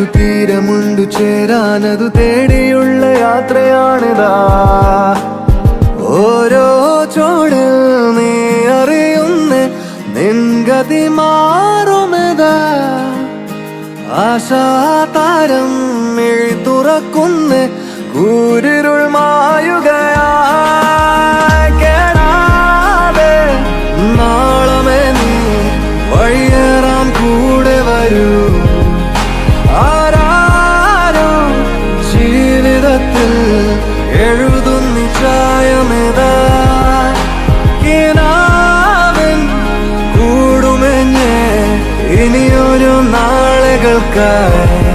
തീരമുണ്ടു ചേരാനതു തേടിയുള്ള യാത്രയാണിതാ. ഓരോ ചോടിൽ നീ അറിയുന്ന നിൻഗതി മാറുമെതാ. ആശാതാരം മിഴി തുറക്കുന്ന കൂരിരുൾ മായുകയായി. കേടാതെ നാളമേ നീ വഴിയേറാൻ കൂടെ വരൂ. ആരാരോ ജീവിതത്തിൽ എഴുതുന്ന ചായമേതാ. കിനാവിൻ കൂടുമെഞ്ഞ് ഇനിയൊരു നാളുകൾക്കായി